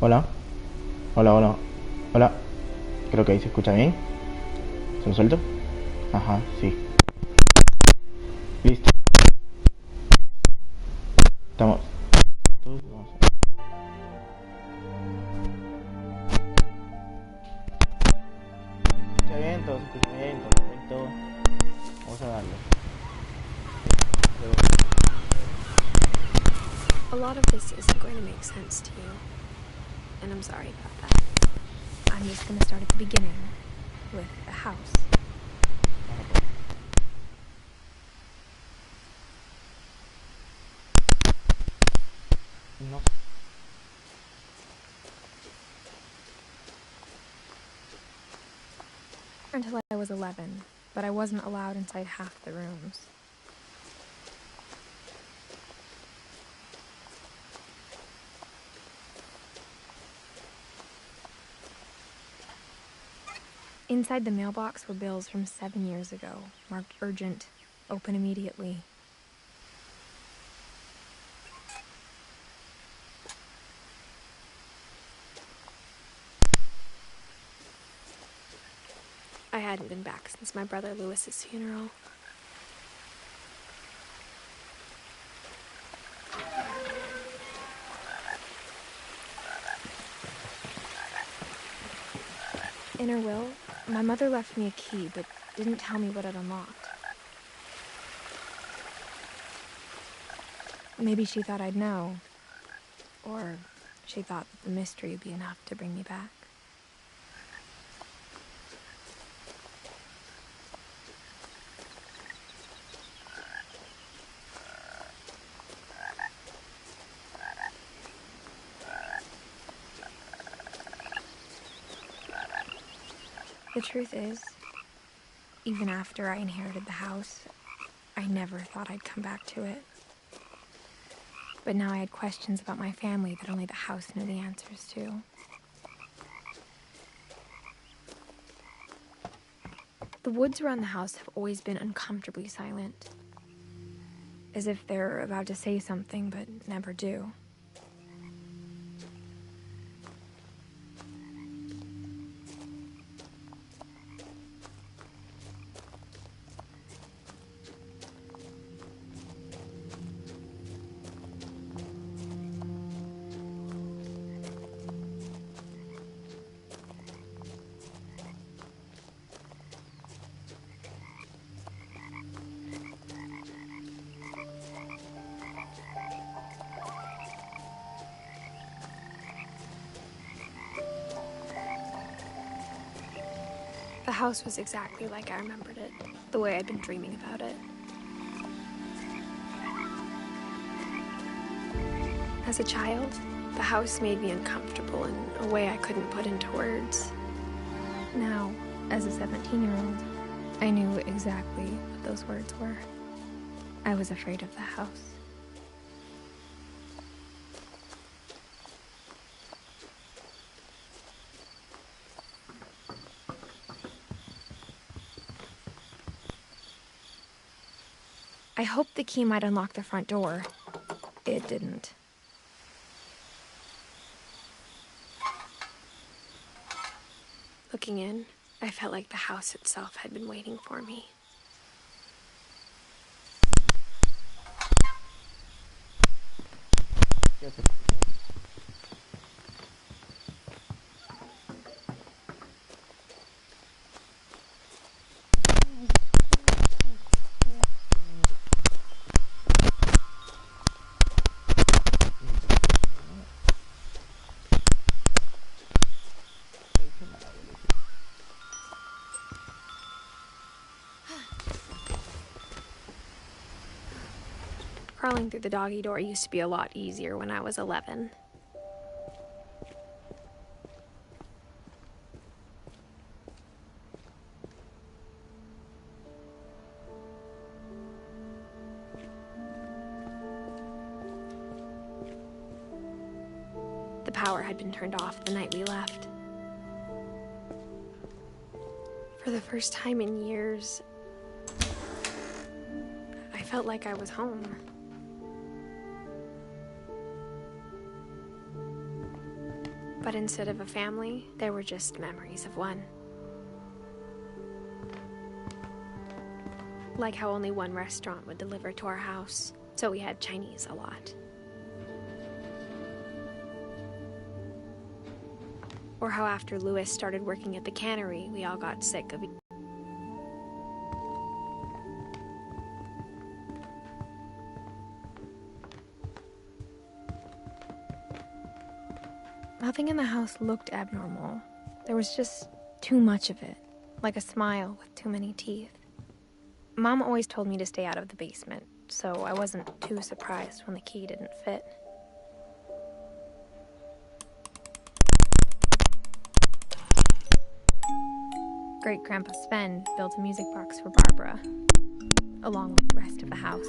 Hola, hola, hola, hola. Creo que ahí se escucha bien. ¿Se lo suelto? Ajá, sí. Listo. Estamos. Vamos a... Se escucha bien, todo se escucha bien, todo perfecto. Vamos a darle. A lot of this isn't going to make sense to you, and I'm sorry about that. I'm just going to start at the beginning, with the house. No. Until I was 11, but I wasn't allowed inside half the rooms. Inside the mailbox were bills from 7 years ago, marked urgent, open immediately. I hadn't been back since my brother Lewis's funeral. In her will, my mother left me a key, but didn't tell me what it unlocked. Maybe she thought I'd know, or she thought that the mystery would be enough to bring me back. The truth is, even after I inherited the house, I never thought I'd come back to it. But now I had questions about my family that only the house knew the answers to. The woods around the house have always been uncomfortably silent, as if they're about to say something but never do. The house was exactly like I remembered it, the way I'd been dreaming about it. As a child, the house made me uncomfortable in a way I couldn't put into words. Now, as a 17-year-old, I knew exactly what those words were. I was afraid of the house. I hoped the key might unlock the front door. It didn't. Looking in, I felt like the house itself had been waiting for me. Crawling through the doggy door used to be a lot easier when I was 11. The power had been turned off the night we left. For the first time in years, I felt like I was home. But instead of a family, there were just memories of one. Like how only one restaurant would deliver to our house, so we had Chinese a lot. Or how after Louis started working at the cannery, we all got sick of Nothing in the house looked abnormal. There was just too much of it, like a smile with too many teeth. Mom always told me to stay out of the basement, so I wasn't too surprised when the key didn't fit. Great-Grandpa Sven built a music box for Barbara, along with the rest of the house.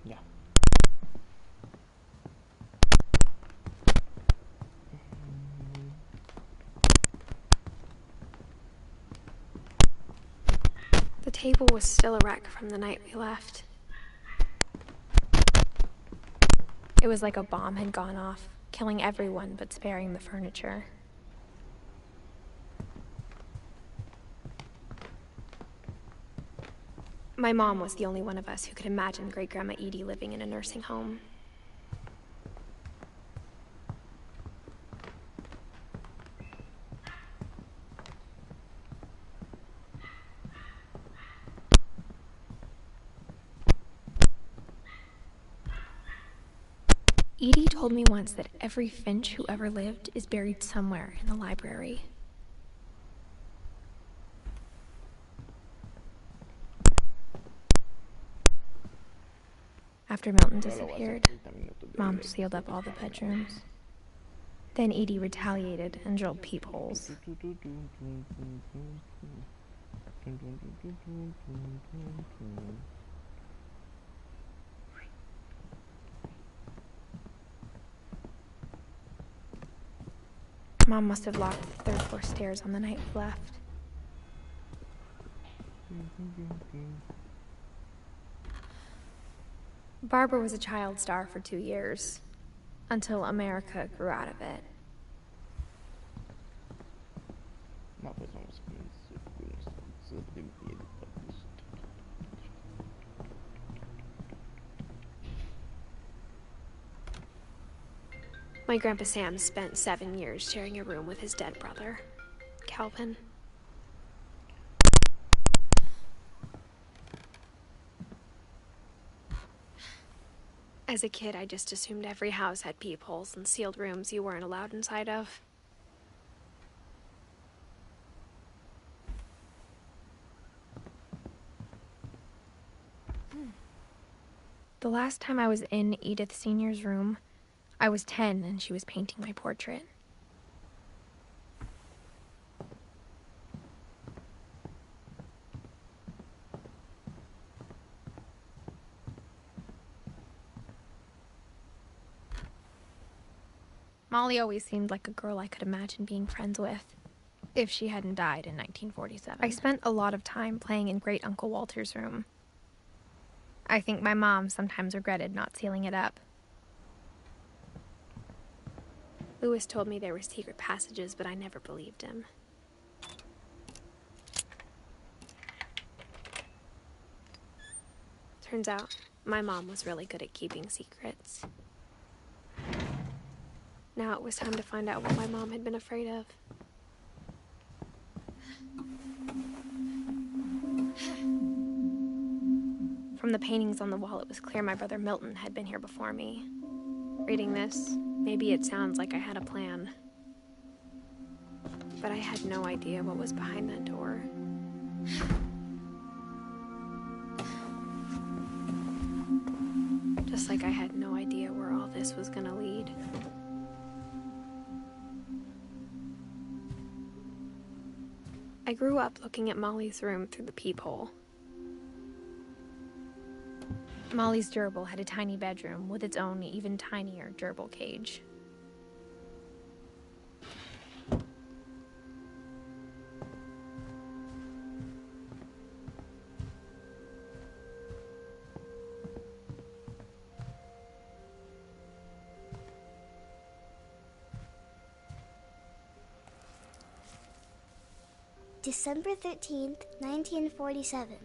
Ya. The table was still a wreck from the night we left. It was like a bomb had gone off, killing everyone but sparing the furniture. My mom was the only one of us who could imagine Great-Grandma Edie living in a nursing home. Edie told me once that every Finch who ever lived is buried somewhere in the library. After Milton disappeared, Mom sealed up all the bedrooms. Then Edie retaliated and drilled peepholes. Mom must have locked the third floor stairs on the night we left. Barbara was a child star for 2 years, until America grew out of it. My Grandpa Sam spent 7 years sharing a room with his dead brother, Calvin. As a kid, I just assumed every house had peepholes and sealed rooms you weren't allowed inside of. The last time I was in Edith Sr.'s room, I was 10 and she was painting my portrait. Molly always seemed like a girl I could imagine being friends with, if she hadn't died in 1947. I spent a lot of time playing in Great Uncle Walter's room. I think my mom sometimes regretted not sealing it up. Louis told me there were secret passages, but I never believed him. Turns out, my mom was really good at keeping secrets. Now it was time to find out what my mom had been afraid of. From the paintings on the wall, it was clear my brother Milton had been here before me. Reading this, maybe it sounds like I had a plan. But I had no idea what was behind that door. Just like I had no idea where all this was gonna lead. I grew up looking at Molly's room through the peephole. Molly's gerbil had a tiny bedroom with its own even tinier gerbil cage. December 13th, 1947.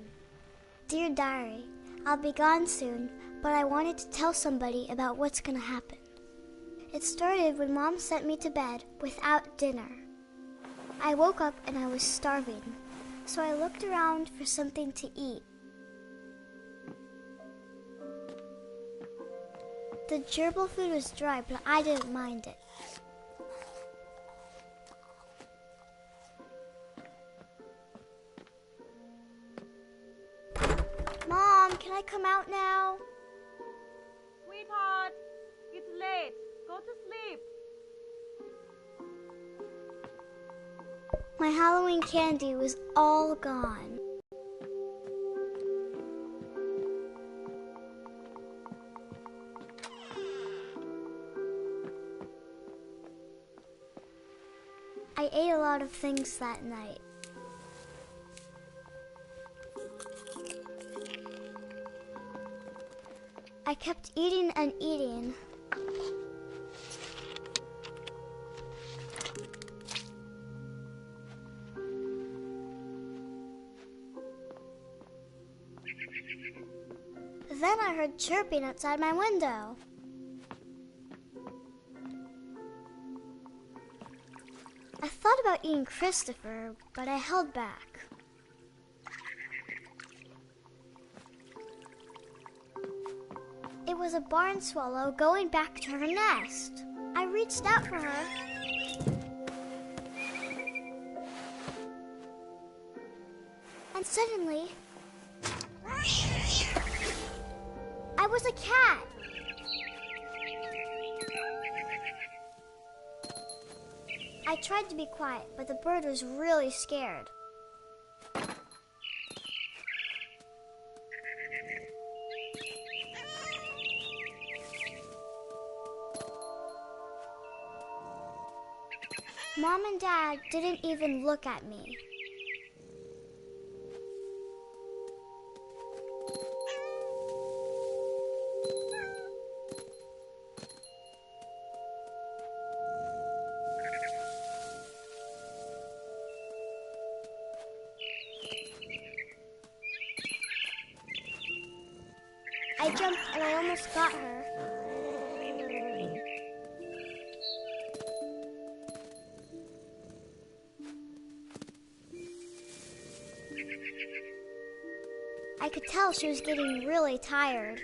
Dear Diary, I'll be gone soon, but I wanted to tell somebody about what's gonna happen. It started when Mom sent me to bed without dinner. I woke up and I was starving, so I looked around for something to eat. The gerbil food was dry, but I didn't mind it. Mom, can I come out now? Sweetheart, it's late. Go to sleep. My Halloween candy was all gone. I ate a lot of things that night. I kept eating and eating. Then I heard chirping outside my window. I thought about eating Christopher, but I held back. It was a barn swallow going back to her nest. I reached out for her. And suddenly, I was a cat. I tried to be quiet, but the bird was really scared. Mom and Dad didn't even look at me. I jumped and I almost got her. I could tell she was getting really tired.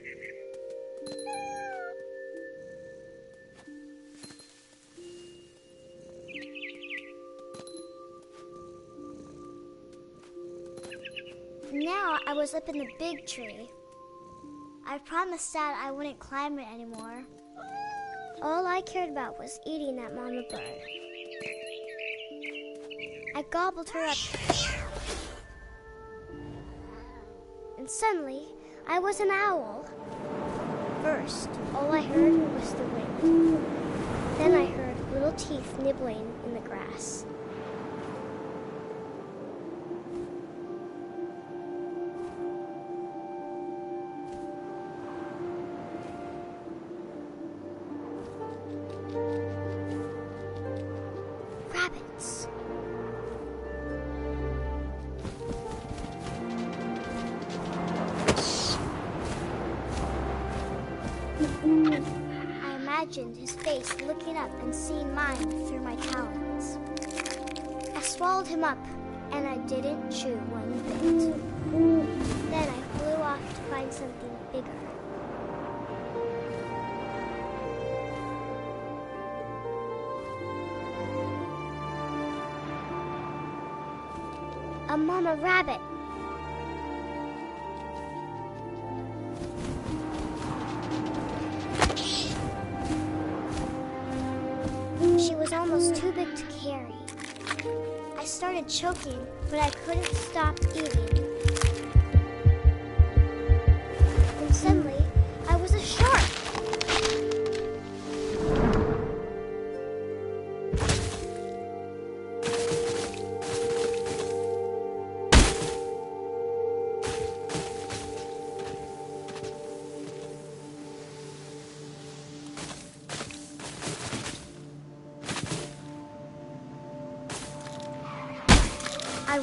Now I was up in the big tree. I promised Dad I wouldn't climb it anymore. All I cared about was eating that mama bird. I gobbled her up. And suddenly, I was an owl. First, all I heard was the wind. Then I heard little teeth nibbling in the grass. Rabbits. I imagined his face looking up and seeing mine through my talons. I swallowed him up, and I didn't chew one bit. Then I flew off to find something bigger. A mama rabbit. She was almost too big to carry. I started choking, but I couldn't stop eating. And suddenly,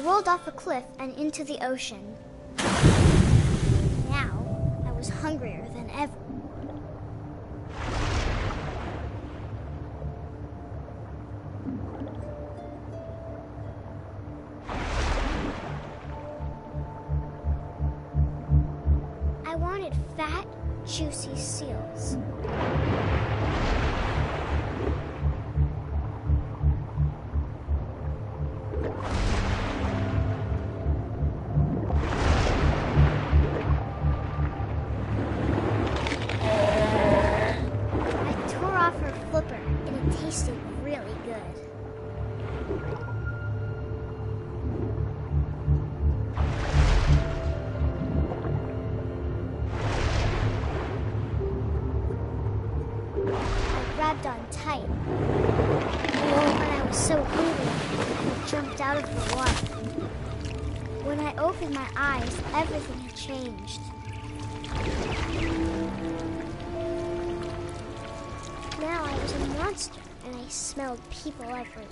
rolled off a cliff and into the ocean. Now, I was hungrier than ever. I wanted fat, juicy seals. Tasted really good. I grabbed on tight. When I was so hungry, I jumped out of the water. When I opened my eyes, everything had changed. Now I was a monster, and I smelled people everywhere.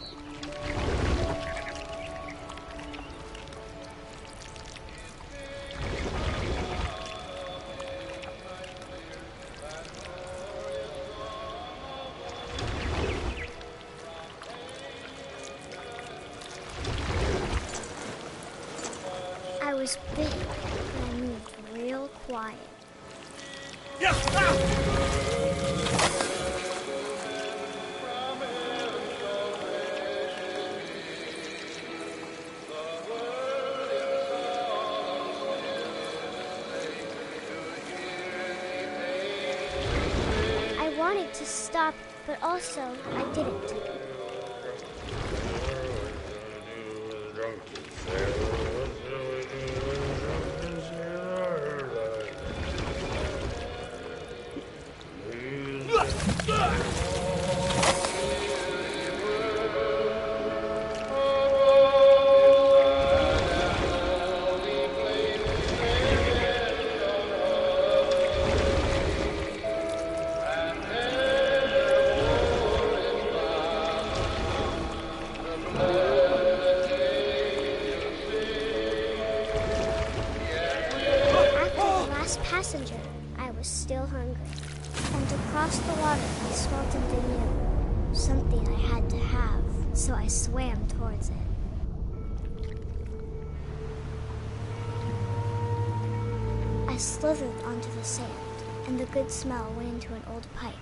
I was big, and I moved real quiet. I wanted to stop, but also I didn't. Passenger, I was still hungry, and across the water I smelled something new, something I had to have, so I swam towards it. I slithered onto the sand, and the good smell went into an old pipe.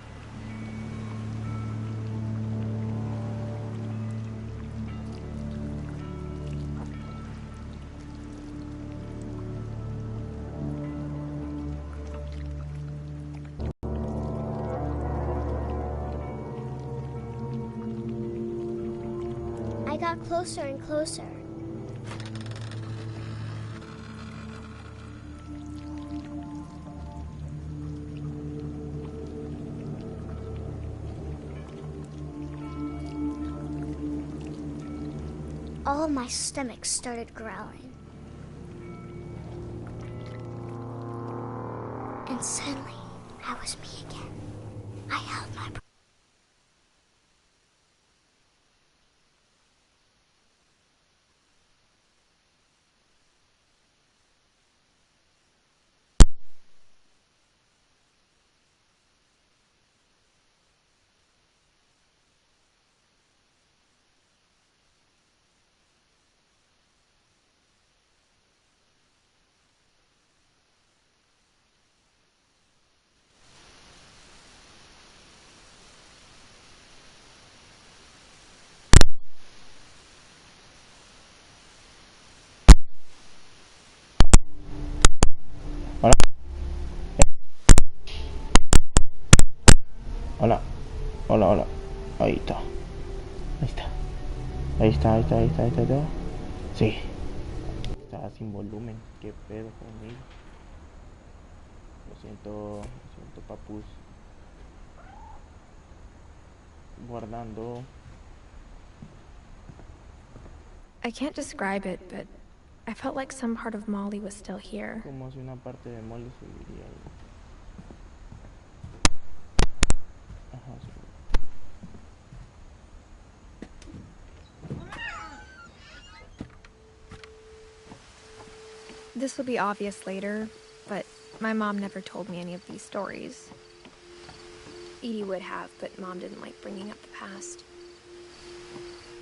I got closer and closer. All my stomach started growling. And suddenly, I was me again. I held my breath. Hola, hola, hola. Ahí está. Ahí está. Ahí está, ahí está, ahí está, ahí está, ahí está. Sí. Está sin volumen. Qué pedo conmigo. Lo siento, papus. Guardando. I can't describe it, but I felt like some part of Molly was still here. Como si una parte de Molly seguiría ahí. Ajá, sí. This will be obvious later, but my mom never told me any of these stories. Edie would have, but Mom didn't like bringing up the past.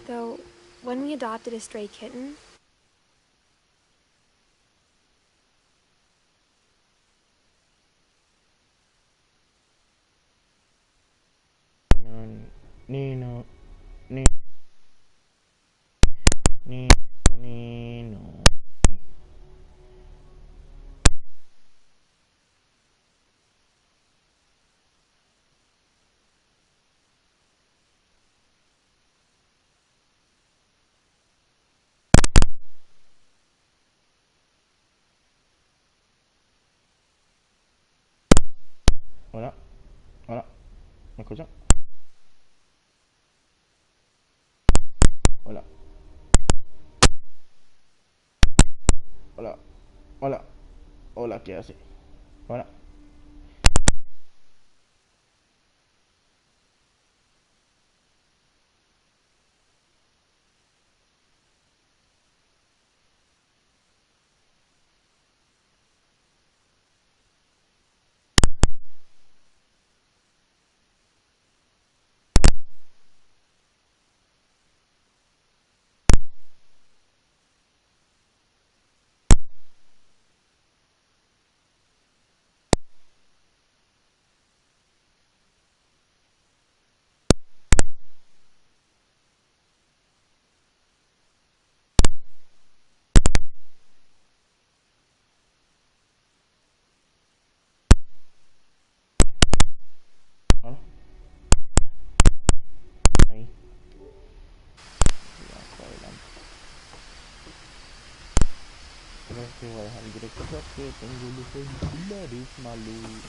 Though, when we adopted a stray kitten, Nino, Hola, hola, ¿me escuchan? Hola, hola, hola, hola, ¿qué hace? Hola. Hola. Ahí. Vamos para adelante. Creo que voy a dejar el directo porque tengo los auriculares malos.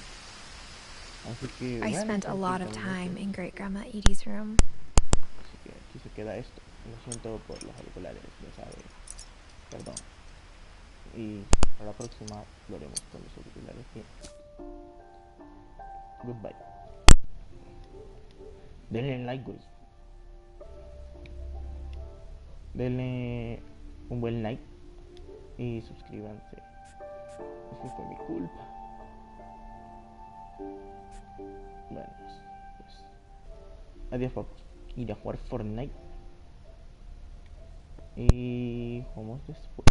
Así que I bueno, spent a lot of 30 time minutos. in Great Grandma Edie's room. Así que aquí se queda esto. Lo siento por los auriculares, ya sabes. Perdón. Y para la próxima lo haremos con los auriculares. Bien. Goodbye. Denle like, guys. Denle un buen like y suscríbanse. Es que fue mi culpa. Bueno, pues adiós, papus. Ir a jugar Fortnite y jugamos después.